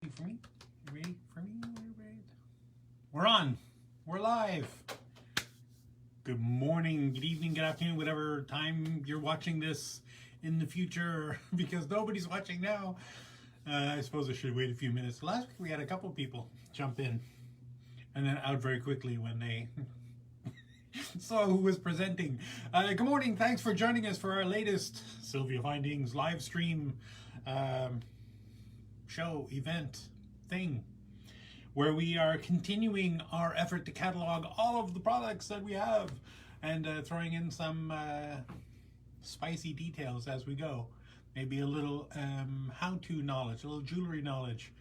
For me? Ready for me? We're on. We're live. Good morning, good evening, good afternoon, whatever time you're watching this in the future, because nobody's watching now. I suppose I should wait a few minutes. Last week we had a couple people jump in and then out very quickly when they saw who was presenting. Good morning. Thanks for joining us for our latest Sylvia Findings live stream show, event, thing, where we are continuing our effort to catalog all of the products that we have and throwing in some spicy details as we go. Maybe a little how-to knowledge, a little jewelry knowledge.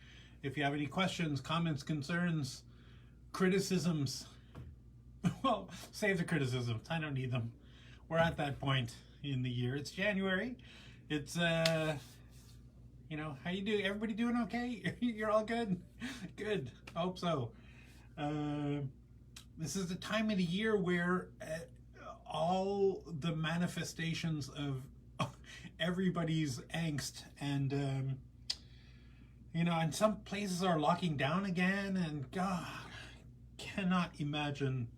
If you have any questions, comments, concerns, criticisms, well, save the criticisms. I don't need them. We're at that point in the year. It's January. It's you know, how you doing? Everybody doing okay? You're all good? Good. I hope so. This is the time of the year where all the manifestations of everybody's angst and, you know, and some places are locking down again, and God, cannot imagine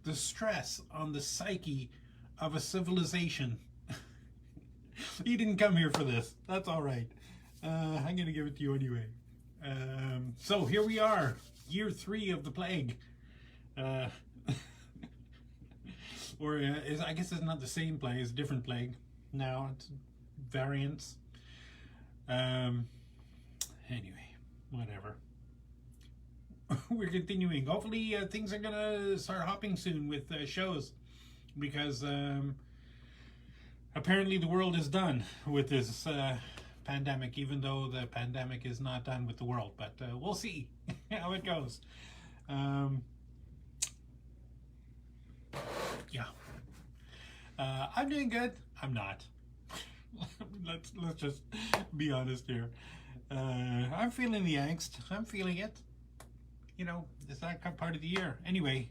the stress on the psyche of a civilization. You didn't come here for this. That's all right. I'm going to give it to you anyway. So here we are, year 3 of the plague. Or I guess it's not the same plague, it's a different plague. Now it's variants. Anyway, whatever. We're continuing. Hopefully things are going to start hopping soon with shows, because apparently the world is done with this pandemic, even though the pandemic is not done with the world. But we'll see how it goes. Yeah. I'm doing good. I'm not. let's just be honest here. I'm feeling the angst. I'm feeling it. You know, it's that part of the year. Anyway,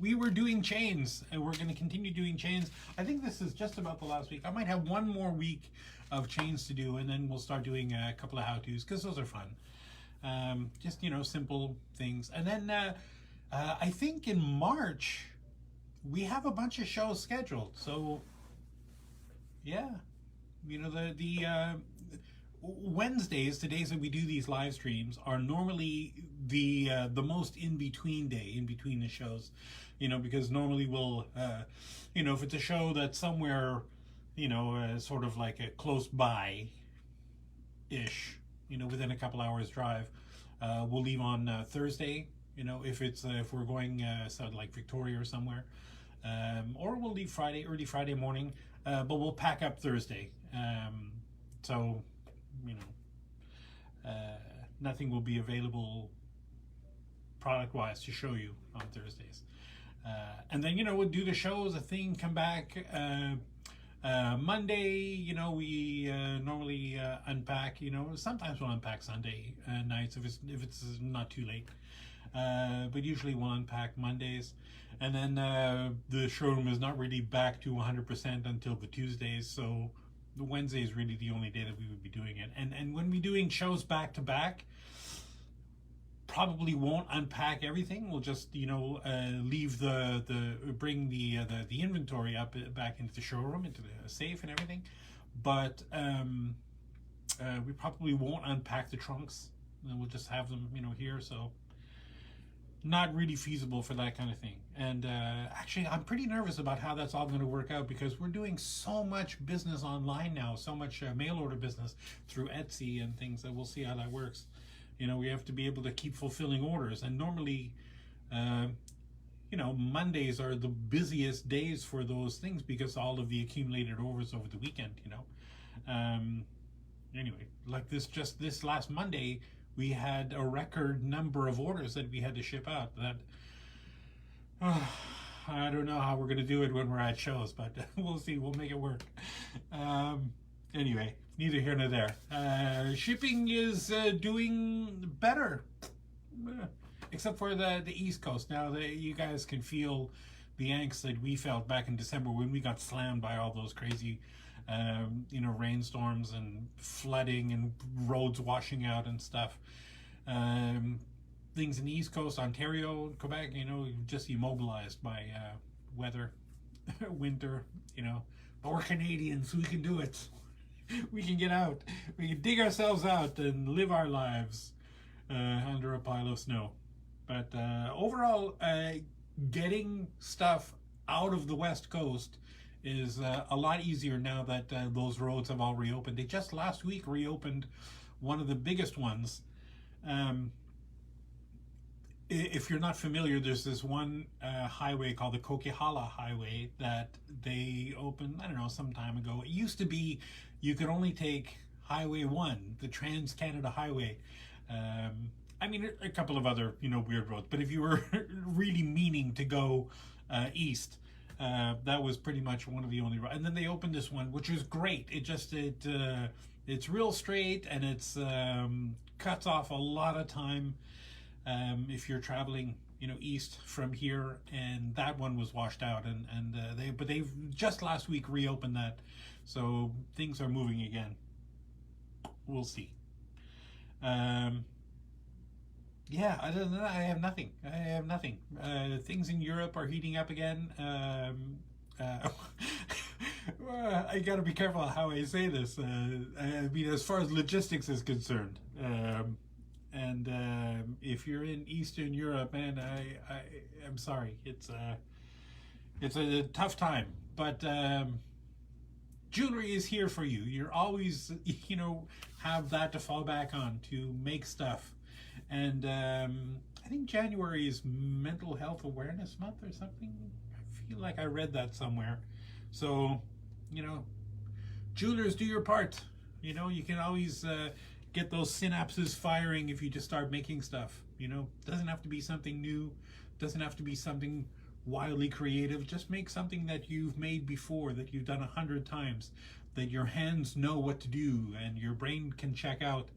we were doing chains, and we're going to continue doing chains. I think this is just about the last week. I might have one more week of chains to do, and then we'll start doing a couple of how-tos, because those are fun. Just, you know, simple things. And then I think in March, we have a bunch of shows scheduled. So, yeah. You know, the Wednesdays, the days that we do these live streams, are normally the most in-between day, in between the shows, you know, because normally we'll, you know, if it's a show that's somewhere, you know, sort of like a close by-ish, you know, within a couple hours drive, we'll leave on Thursday, you know, if it's, if we're going so like Victoria or somewhere, or we'll leave Friday, early Friday morning, but we'll pack up Thursday, so, you know, nothing will be available product-wise to show you on Thursdays. And then, you know, we'll do the show as a thing, come back Monday, you know, we normally unpack, you know, sometimes we'll unpack Sunday nights if it's not too late. But usually we'll unpack Mondays. And then the showroom is not really back to 100% until the Tuesdays, so the Wednesday is really the only day that we would be doing it. And when we're doing shows back to back, probably won't unpack everything. We'll just, you know, leave bring the inventory up back into the showroom, into the safe and everything. But we probably won't unpack the trunks. And we'll just have them, you know, here. So not really feasible for that kind of thing. And actually, I'm pretty nervous about how that's all going to work out, because we're doing so much business online now, so much mail order business through Etsy and things, that we'll see how that works. You know, we have to be able to keep fulfilling orders, and normally, you know, Mondays are the busiest days for those things, because all of the accumulated orders over the weekend, you know. Anyway, like this last Monday, we had a record number of orders that we had to ship out. That I don't know how we're going to do it when we're at shows, but we'll see. We'll make it work. Anyway, neither here nor there. Shipping is doing better, except for the East Coast. Now you guys can feel the angst that we felt back in December when we got slammed by all those crazy you know, rainstorms and flooding and roads washing out and stuff. Things in the East Coast, Ontario, Quebec, you know, just immobilized by weather, winter, you know. But we're Canadians, we can do it. We can get out. We can dig ourselves out and live our lives under a pile of snow. But overall, getting stuff out of the West Coast is a lot easier now that those roads have all reopened. They just last week reopened one of the biggest ones. If you're not familiar, there's this one highway called the Kokihala Highway that they opened, I don't know, some time ago. It used to be you could only take Highway 1, the Trans-Canada Highway. I mean, a couple of other, you know, weird roads. But if you were really meaning to go east, that was pretty much one of the only roads. And then they opened this one, which is great. It's real straight, and it's cuts off a lot of time if you're traveling, you know, east from here. And that one was washed out, and they've just last week reopened that, so things are moving again. We'll see. Yeah, other than that, I have nothing. Things in Europe are heating up again. I gotta be careful how I say this. I mean, as far as logistics is concerned, if you're in Eastern Europe, man, I'm sorry. It's a tough time, but jewelry is here for you. You're always, you know, have that to fall back on to make stuff. And I think January is Mental Health Awareness Month or something. I feel like I read that somewhere. So, you know, jewelers, do your part. You know, you can always get those synapses firing if you just start making stuff. You know, doesn't have to be something new. Doesn't have to be something wildly creative. Just make something that you've made before, that you've done 100 times, that your hands know what to do and your brain can check out.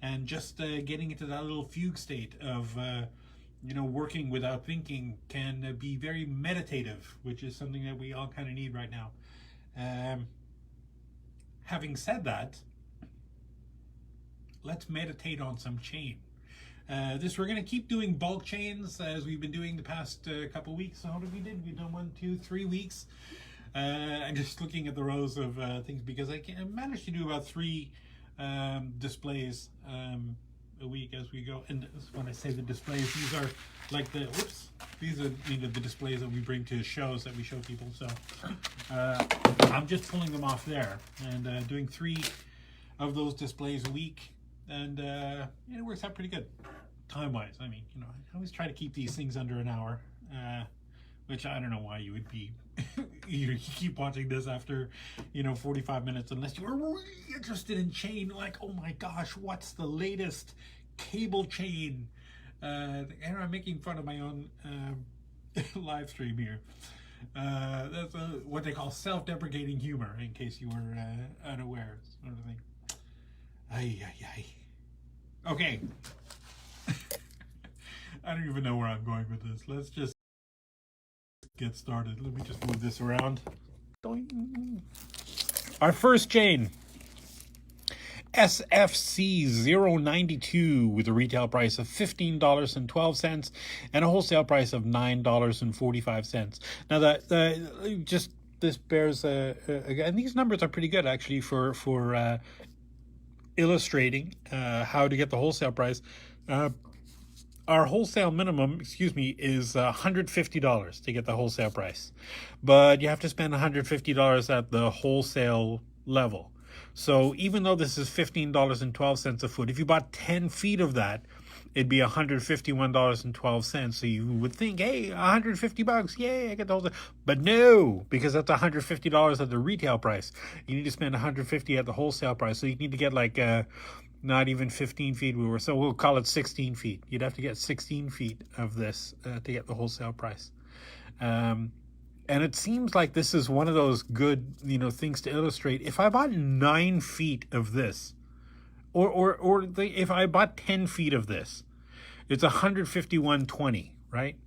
And just getting into that little fugue state of, you know, working without thinking can be very meditative, which is something that we all kind of need right now. Having said that, let's meditate on some chain. We're going to keep doing bulk chains as we've been doing the past couple weeks. So how did we did? We've done 1, 2, 3 weeks. I'm just looking at the rows of things because I managed to do about 3 displays a week as we go. And when I say the displays, these are like these are, you know, the displays that we bring to shows that we show people. So I'm just pulling them off there and doing 3 of those displays a week, and it works out pretty good time-wise. I mean, you know, I always try to keep these things under an hour, which I don't know why you would be you keep watching this after, you know, 45 minutes, unless you were really interested in chain, like, oh my gosh, what's the latest cable chain? And I'm making fun of my own live stream here. That's what they call self-deprecating humor, in case you were unaware, sort of thing. Ay. Okay. I don't even know where I'm going with this. Let's just get started. Let me just move this around. Our first chain, SFC 092, with a retail price of $15.12 and a wholesale price of $9.45. Now this bears and these numbers are pretty good actually for illustrating how to get the wholesale price. Our wholesale minimum, is $150 to get the wholesale price. But you have to spend $150 at the wholesale level. So even though this is $15.12 a foot, if you bought 10 feet of that, it'd be $151.12. So you would think, hey, $150, yay, I get the wholesale. But no, because that's $150 at the retail price. You need to spend $150 at the wholesale price. So you need to get like not even 15 feet. So we'll call it 16 feet. You'd have to get 16 feet of this to get the wholesale price. And it seems like this is one of those good, you know, things to illustrate. If I bought 9 feet of this, if I bought 10 feet of this, it's $151.20, right?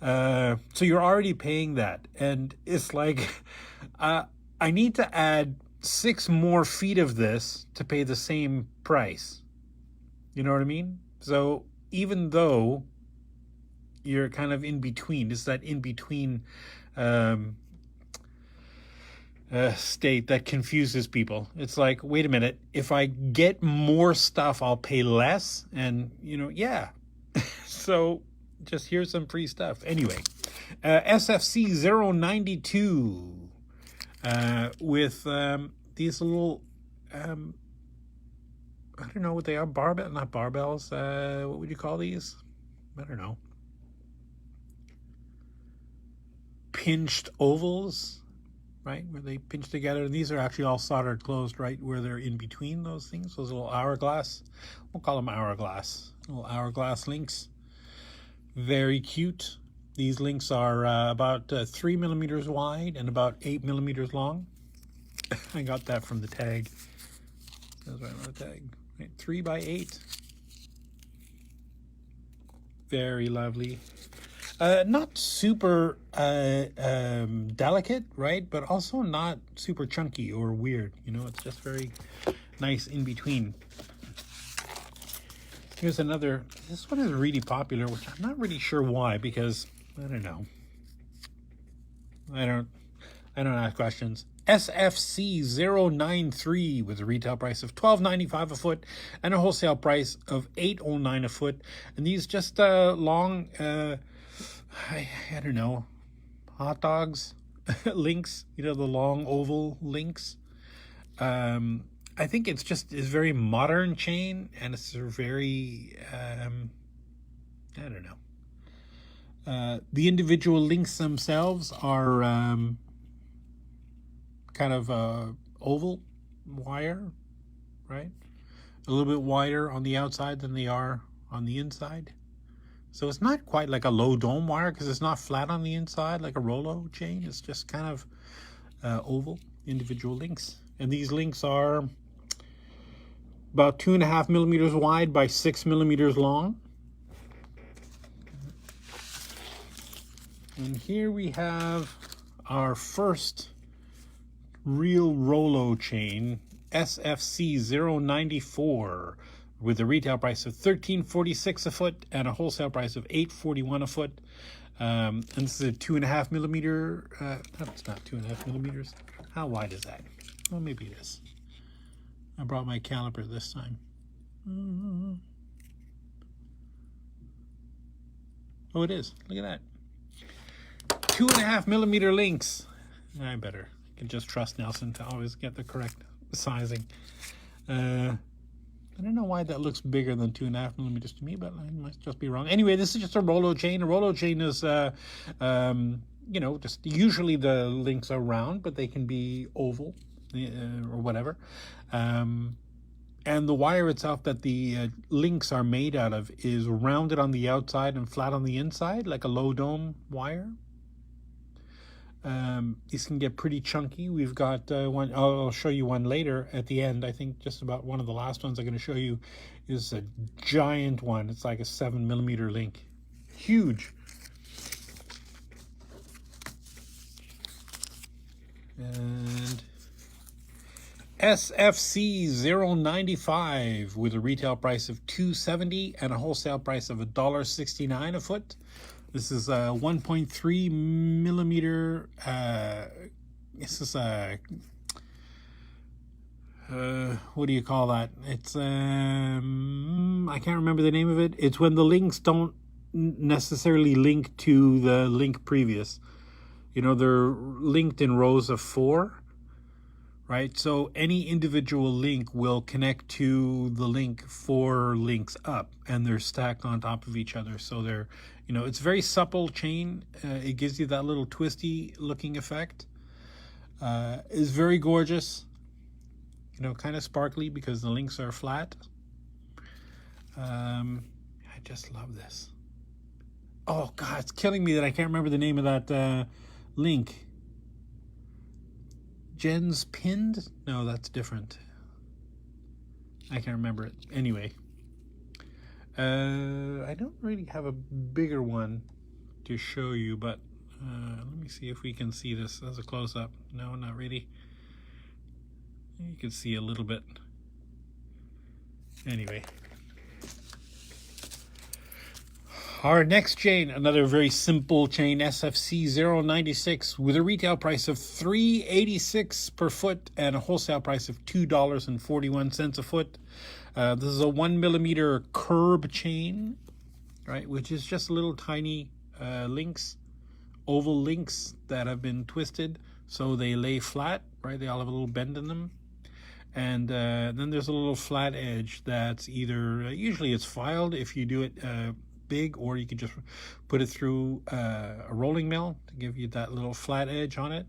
So you're already paying that, and it's like I need to add 6 more feet of this to pay the same price. You know what I mean? So even though you're kind of in between, it's that in between state that confuses people. It's like, wait a minute, if I get more stuff, I'll pay less. And, yeah. So just here's some free stuff. Anyway, SFC 092 with these little, I don't know what they are, not barbells. What would you call these? I don't know. Pinched ovals, right, where they pinch together. And these are actually all soldered closed, right, where they're in between those things, those little hourglass. We'll call them hourglass. Little hourglass links. Very cute. These links are about 3 millimeters wide and about 8 millimeters long. I got that from the tag. That's right on the tag. Right, 3 by 8. Very lovely. Not super delicate, right? But also not super chunky or weird. It's just very nice in between. Here's another. This one is really popular, which I'm not really sure why, because I don't know. I don't ask questions. SFC 093 with a retail price of $12.95 a foot and a wholesale price of $8.09 a foot. And these just long, I don't know, hot dogs, links. The long oval links. I think it's very modern chain, and it's very, I don't know. The individual links themselves are kind of oval wire, right? A little bit wider on the outside than they are on the inside. So it's not quite like a low dome wire, because it's not flat on the inside like a Rollo chain. It's just kind of oval, individual links. And these links are about 2.5 millimeters wide by 6 millimeters long. And here we have our first real Rollo chain, SFC 094, with a retail price of $13.46 a foot and a wholesale price of $8.41 a foot. And this is a 2.5 millimeter. No, it's not 2.5 millimeters. How wide is that? Well, maybe it is. I brought my caliper this time. Oh, it is. Look at that. 2.5 millimeter links. I can just trust Nelson to always get the correct sizing. I don't know why that looks bigger than 2.5 millimeters to me, but I must just be wrong. Anyway, this is just a Rollo chain. A Rollo chain is, just usually the links are round, but they can be oval or whatever. And the wire itself that the links are made out of is rounded on the outside and flat on the inside, like a low dome wire. These can get pretty chunky. We've got one. I'll show you one later at the end. I think just about one of the last ones I'm going to show you is a giant one. It's like a 7 millimeter link. Huge. And SFC 095 with a retail price of $2.70 and a wholesale price of $1.69 a foot. This is a 1.3 millimeter. This is a what do you call that? It's I can't remember the name of it. It's when the links don't necessarily link to the link previous. They're linked in rows of 4. Right, so any individual link will connect to the link 4 links up, and they're stacked on top of each other. So they're, it's very supple chain. It gives you that little twisty looking effect. It's very gorgeous. Kind of sparkly because the links are flat. I just love this. Oh God, it's killing me that I can't remember the name of that link. Jen's Pinned? No, that's different. I can't remember it. Anyway, I don't really have a bigger one to show you, but let me see if we can see this as a close-up. No, not really. You can see a little bit. Anyway. Our next chain, another very simple chain, SFC 096, with a retail price of $3.86 per foot and a wholesale price of $2.41 a foot. This is a 1 millimeter curb chain, right, which is just little tiny links, oval links that have been twisted so they lay flat, right? They all have a little bend in them. And then there's a little flat edge that's either, usually it's filed if you do it big, or you can just put it through a rolling mill to give you that little flat edge on it.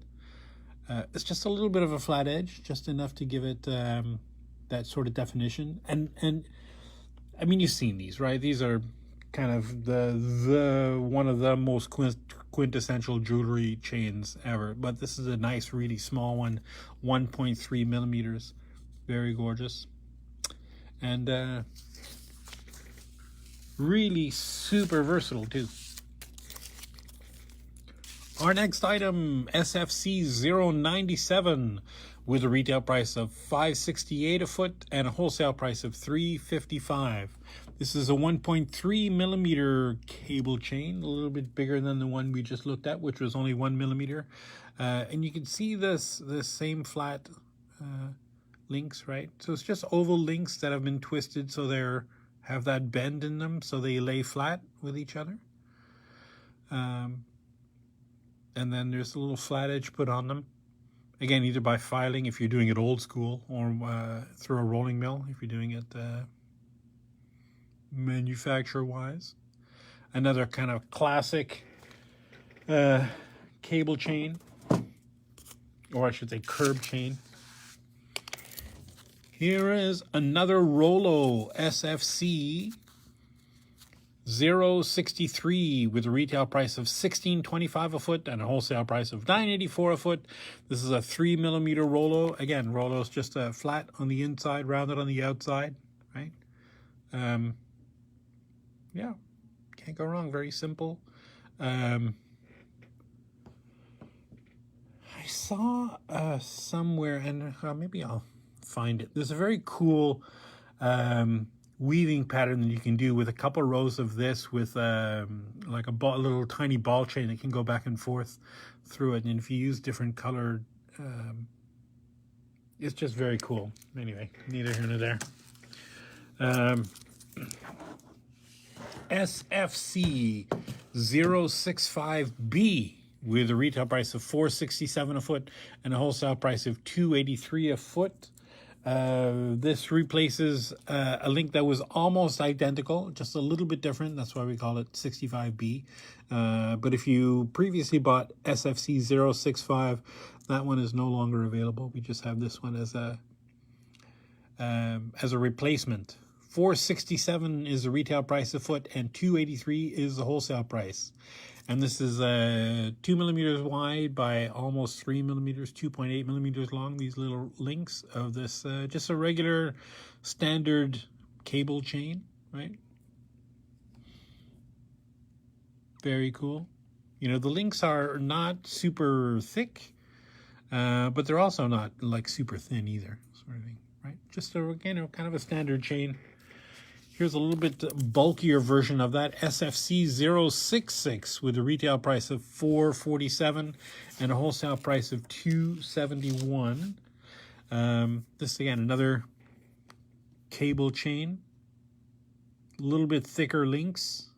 It's just a little bit of a flat edge, just enough to give it that sort of definition. And I mean, you've seen these, right? These are kind of the one of the most quintessential jewelry chains ever. But this is a nice, really small one, 1.3 millimeters. Very gorgeous. And really super versatile too. Our next item, SFC 097, with a retail price of $5.68 a foot and a wholesale price of $3.55. This is a 1.3 millimeter cable chain, a little bit bigger than the one we just looked at, which was only 1 millimeter. And you can see this same flat links, right? So it's just oval links that have been twisted so they're have that bend in them so they lay flat with each other. And then there's a little flat edge put on them. Again, either by filing if you're doing it old school, or through a rolling mill if you're doing it manufacturer-wise. Another kind of classic cable chain, or I should say curb chain. Here is another Rollo SFC 063 with a retail price of $16.25 a foot and a wholesale price of $9.84 a foot. This is a 3 millimeter Rollo. Again, Rollo is just flat on the inside, rounded on the outside, right? Yeah, can't go wrong. Very simple. I saw somewhere, and maybe I'll find it. There's a very cool weaving pattern that you can do with a couple rows of this with like a little tiny ball chain that can go back and forth through it. And if you use different colored, it's just very cool. Anyway, neither here nor there. SFC 065B with a retail price of $4.67 a foot and a wholesale price of $2.83 a foot. This replaces a link that was almost identical, just a little bit different. That's why we call it 65B. But if you previously bought SFC 065, that one is no longer available. We just have this one as a replacement. $4.67 is the retail price a foot, and $2.83 is the wholesale price. And this is 2 millimeters wide by almost 3 millimeters, 2.8 millimeters long. These little links of this, just a regular standard cable chain, right? Very cool. You know, the links are not super thick, but they're also not like super thin either, sort of thing, right? Just a, you know, kind of a standard chain. Here's a little bit bulkier version of that, SFC 066 with a retail price of $4.47 and a wholesale price of $2.71. This, again, another cable chain. A little bit thicker links.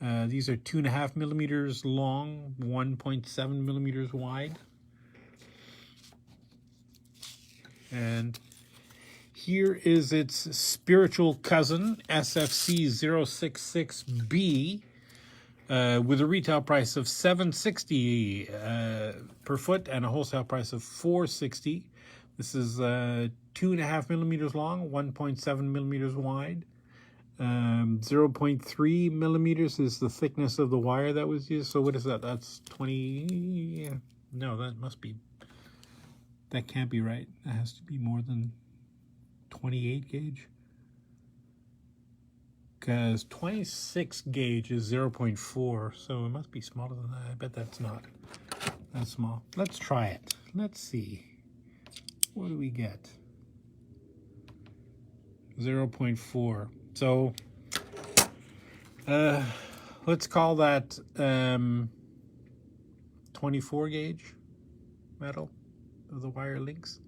These are 2.5 millimeters long, 1.7 millimeters wide. And here is its spiritual cousin, SFC 066B, with a retail price of $7.60 per foot and a wholesale price of $4.60. This is 2.5 millimeters long, 1.7 millimeters wide. 0.3 millimeters is the thickness of the wire that was used. So what is that? That's 20... No, that must be... That can't be right. That has to be more than 28 gauge, because 26 gauge is 0.4, so it must be smaller than that. I bet that's not that small. Let's try it. Let's see. what do we get? 0.4. So let's call that 24 gauge metal of the wire links.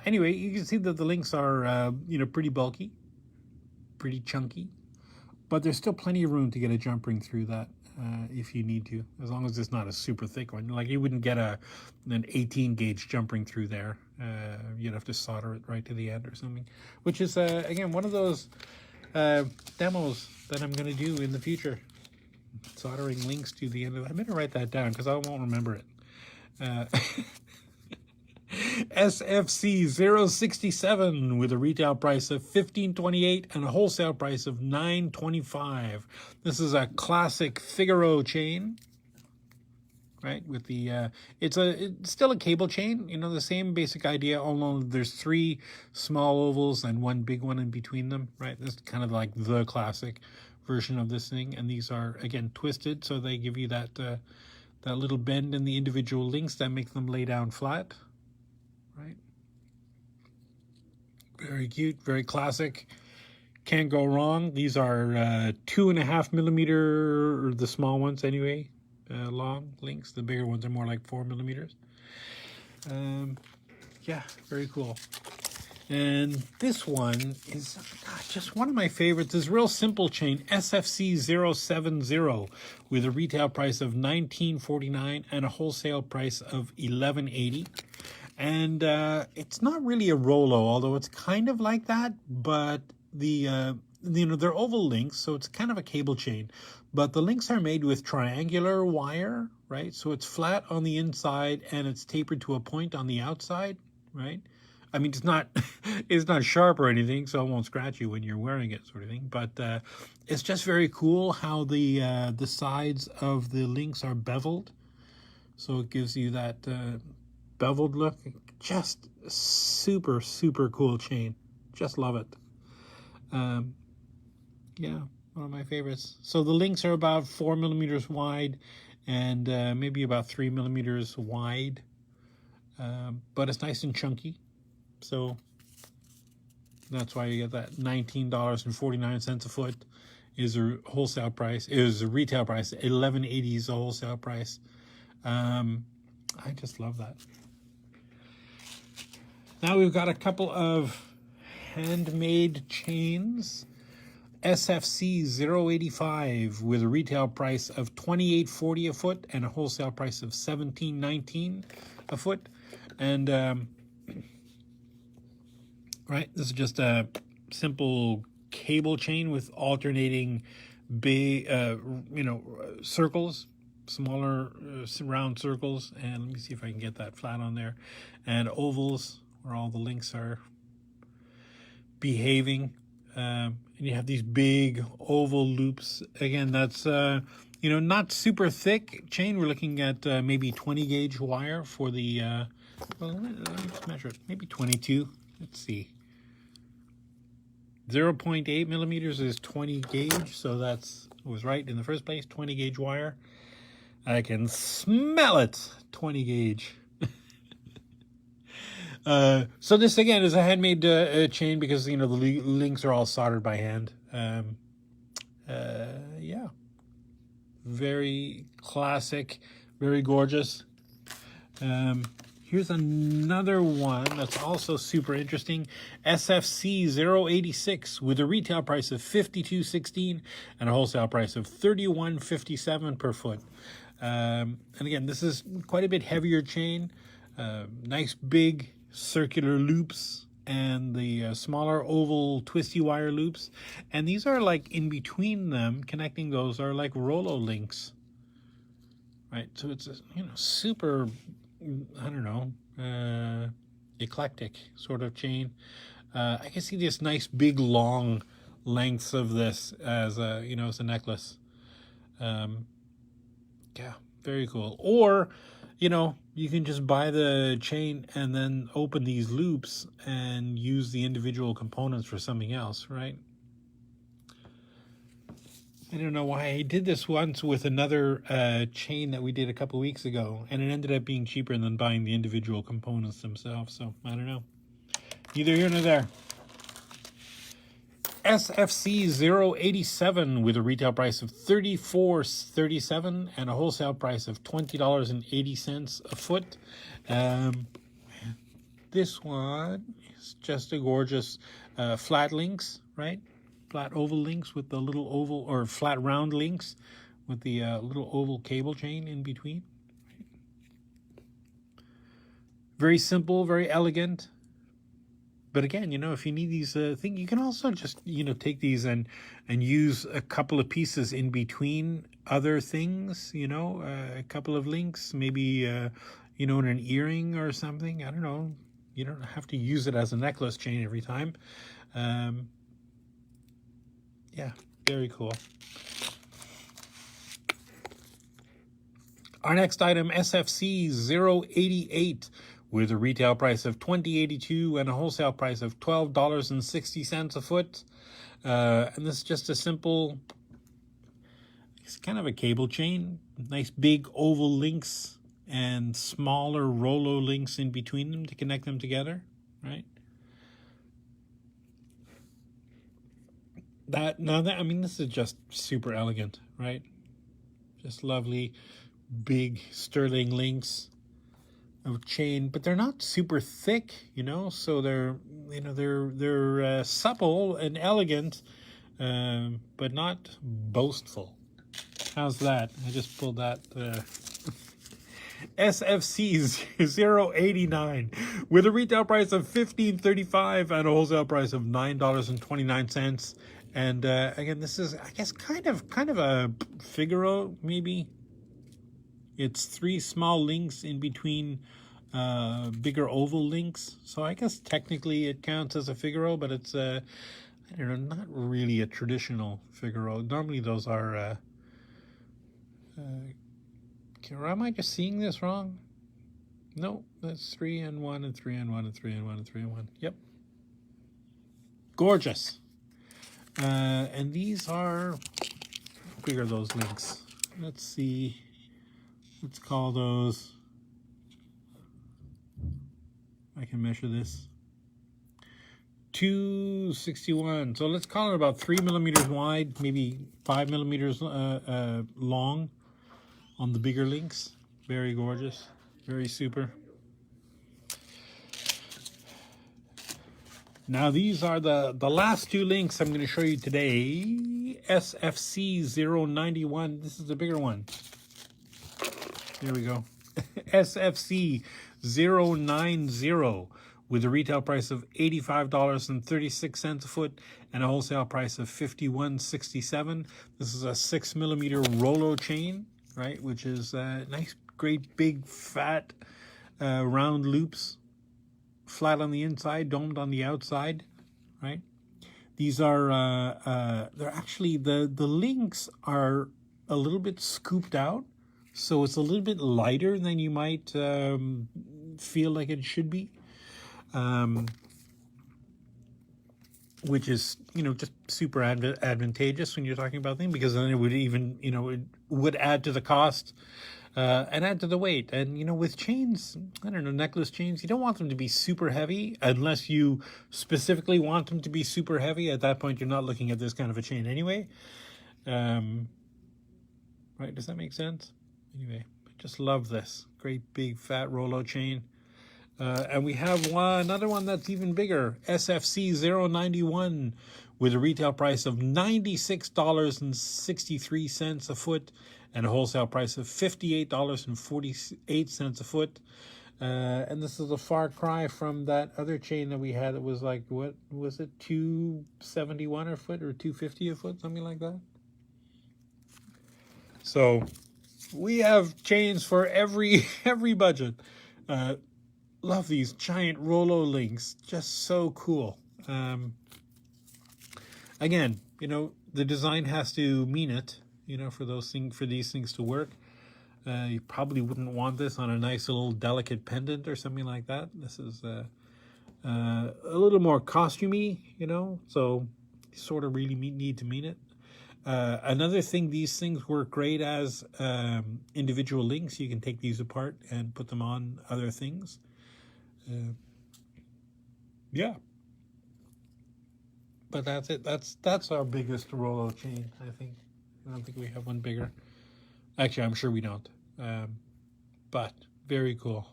Anyway, you can see that the links are pretty bulky, pretty chunky, but there's still plenty of room to get a jump ring through that if you need to, as long as it's not a super thick one. Like you wouldn't get an 18 gauge jump ring through there. You'd have to solder it right to the end or something, which is again one of those demos that I'm going to do in the future. Soldering links to the end of it. I'm going to write that down because I won't remember it. SFC 067 with a retail price of $15.28 and a wholesale price of $9.25. This is a classic Figaro chain, right? With the it's still a cable chain, the same basic idea, although there's 3 small ovals and 1 big one in between them, right? This is kind of like the classic version of this thing, and these are again twisted, so they give you that that little bend in the individual links that make them lay down flat. Right, very cute, very classic. Can't go wrong. These are 2.5 millimeter, or the small ones anyway, long links. The bigger ones are more like 4 millimeters. Yeah, very cool. And this one is just one of my favorites. This real simple chain, SFC 070, with a retail price of $19.49 and a wholesale price of $11.80. And it's not really a Rolo, although it's kind of like that, but they're oval links, so it's kind of a cable chain. But the links are made with triangular wire, right? So it's flat on the inside and it's tapered to a point on the outside, right? I mean, it's not sharp or anything, so it won't scratch you when you're wearing it, sort of thing. But it's just very cool how the sides of the links are beveled, so it gives you that beveled look. Just super, super cool chain. Just love it. Yeah, one of my favorites. So the links are about 4 millimeters wide and maybe about 3 millimeters wide, but it's nice and chunky. So that's why you get that $19.49 a foot is a wholesale price. Is a retail price. $11.80 is a wholesale price. I just love that. Now we've got a couple of handmade chains. SFC 085 with a retail price of $28.40 a foot and a wholesale price of $17.19 a foot. And right, this is just a simple cable chain with alternating big, circles, smaller round circles. And let me see if I can get that flat on there. And ovals where all the links are behaving. And you have these big oval loops. Again, that's, not super thick chain. We're looking at maybe 20 gauge wire for the, let me just measure it. Maybe 22. Let's see. 0.8 millimeters is 20 gauge, so that's was right in the first place. 20 gauge wire. I can smell it. 20 gauge. So this again is a handmade chain because the links are all soldered by hand. Yeah, very classic, very gorgeous. Here's another one that's also super interesting. SFC 086 with a retail price of $52.16 and a wholesale price of $31.57 per foot. And again, this is quite a bit heavier chain. Nice big circular loops and the smaller oval twisty wire loops. And these are like in between them, connecting those are like Rolo links. Right, so it's a, super, I don't know, eclectic sort of chain. I can see this nice big long lengths of this as a, as a necklace. Yeah, very cool. Or, you can just buy the chain and then open these loops and use the individual components for something else, right? I don't know why I did this once with another chain that we did a couple weeks ago, and it ended up being cheaper than buying the individual components themselves. So I don't know. Neither here nor there. SFC 087 with a retail price of $34.37 and a wholesale price of $20.80 a foot. This one is just a gorgeous flat links, right? Flat oval links with the little oval, or flat round links with the little oval cable chain in between. Very simple, very elegant. But again, you know, if you need these things, you can also just, you know, take these and use a couple of pieces in between other things, you know, a couple of links, maybe, you know, in an earring or something. I don't know. You don't have to use it as a necklace chain every time. Yeah, very cool. Our next item, SFC 088, with a retail price of $20.82 and a wholesale price of $12.60 a foot. And this is just a simple, it's kind of a cable chain. Nice big oval links and smaller Rollo links in between them to connect them together, right? I mean, this is just super elegant, right? Just lovely, big sterling links of chain, but they're not super thick, you know. So they're, you know, they're supple and elegant, but not boastful. How's that? I just pulled that. SFC 089 with a retail price of $15.35 and a wholesale price of $9.29. And again, this is, I guess, kind of a Figaro, maybe. It's 3 small links in between bigger oval links. So I guess technically it counts as a Figaro, but it's, I don't know, not really a traditional Figaro. Normally those are, am I just seeing this wrong? No, that's 3 and 1 and 3 and 1 and 3 and 1 and 3 and 1. Yep. Gorgeous. And these are, how big are those links? Let's see. Let's call those, I can measure this, 261. So let's call it about 3 millimeters wide, maybe 5 millimeters long on the bigger links. Very gorgeous, very super. Now these are the last 2 links I'm going to show you today. SFC 091. This is the bigger one. There we go. SFC 090 with a retail price of $85.36 a foot and a wholesale price of $51.67. This is a 6 millimeter Rollo chain, right? Which is nice, great, big, fat, round loops. Flat on the inside, domed on the outside, right? These are, they're actually, the links are a little bit scooped out, so it's a little bit lighter than you might feel like it should be, which is, you know, just super advantageous when you're talking about things, because then it would even, you know, it would add to the cost. And add to the weight. And, you know, with chains, I don't know, necklace chains, you don't want them to be super heavy unless you specifically want them to be super heavy. At that point, you're not looking at this kind of a chain anyway. Right, does that make sense? Anyway, I just love this. Great big fat Rollo chain. And we have another one that's even bigger, SFC 091, with a retail price of $96.63 a foot and a wholesale price of $58.48 a foot. And this is a far cry from that other chain that we had. It was like, what was it, $271 a foot or $250 a foot, something like that. So we have chains for every budget. Love these giant Rollo links, just so cool. Again, you know, the design has to mean it, you know, for these things to work. You probably wouldn't want this on a nice little delicate pendant or something like that. This is a little more costumey, you know, so you sort of really need to mean it. Another thing, these things work great as individual links. You can take these apart and put them on other things. Yeah. But that's it. That's our biggest rollo chain, I think. I don't think we have one bigger. Actually, I'm sure we don't. But very cool.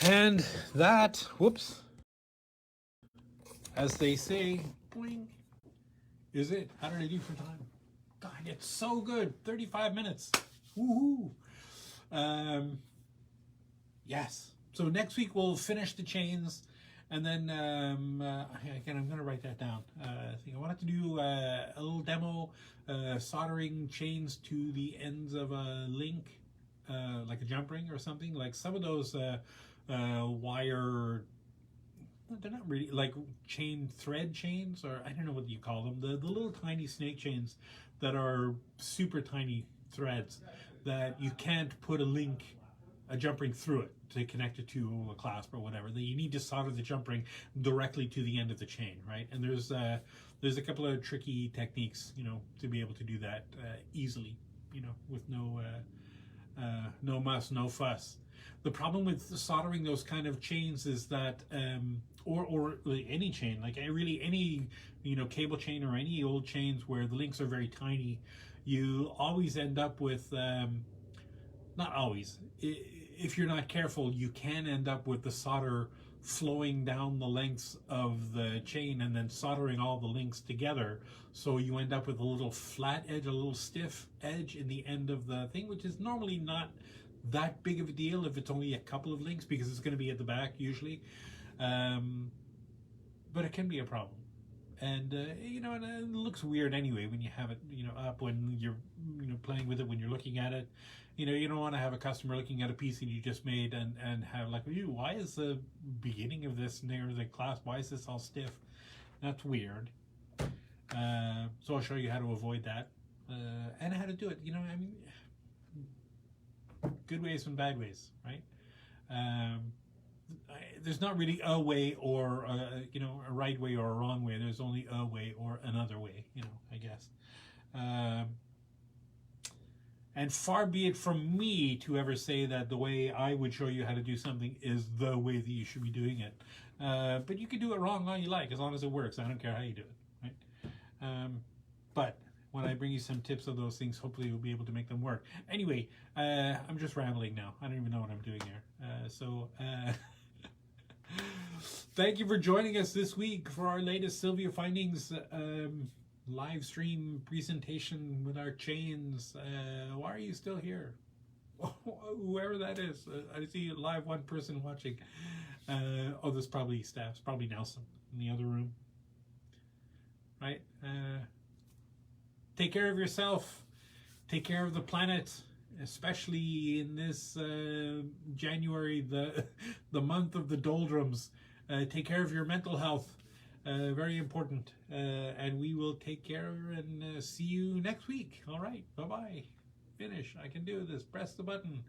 And that, whoops, as they say, boing, is it. How did I do for time? God, it's so good. 35 minutes. Woohoo. Yes. So next week we'll finish the chains. And then, again, I'm going to write that down. I wanted to do a little demo, soldering chains to the ends of a link, like a jump ring or something. Like some of those wire, they're not really like chain thread chains, or I don't know what you call them. The little tiny snake chains that are super tiny threads that you can't put a jump ring through it to connect it to a clasp or whatever. That you need to solder the jump ring directly to the end of the chain, right? And there's a couple of tricky techniques, to be able to do that easily, with no muss, no fuss. The problem with soldering those kind of chains is that, or any chain, like any cable chain or any old chains where the links are very tiny, you always end up with, not always, if you're not careful, you can end up with the solder flowing down the lengths of the chain and then soldering all the links together. So you end up with a little flat edge, a little stiff edge in the end of the thing, which is normally not that big of a deal if it's only a couple of links, because it's going to be at the back usually. But it can be a problem. And, and it looks weird anyway when you have it, up when you're, playing with it, when you're looking at it. You don't want to have a customer looking at a piece that you just made and have like, why is the beginning of this near the clasp, why is this all stiff? That's weird. So I'll show you how to avoid that and how to do it. Good ways and bad ways, right? There's not really a way or a right way or a wrong way. There's only a way or another way, I guess. And far be it from me to ever say that the way I would show you how to do something is the way that you should be doing it. But you can do it wrong all you like, as long as it works. I don't care how you do it, right? But when I bring you some tips of those things, hopefully you'll be able to make them work. Anyway, I'm just rambling now. I don't even know what I'm doing here. Thank you for joining us this week for our latest Sylvia Findings live stream presentation with our chains. Why are you still here? Whoever that is. I see live one person watching. Oh, there's probably staff. It's probably Nelson in the other room. Right? Take care of yourself. Take care of the planet, especially in this January, the month of the doldrums. Take care of your mental health. Very important. And we will take care and see you next week. All right. Bye-bye. Finish. I can do this. Press the button.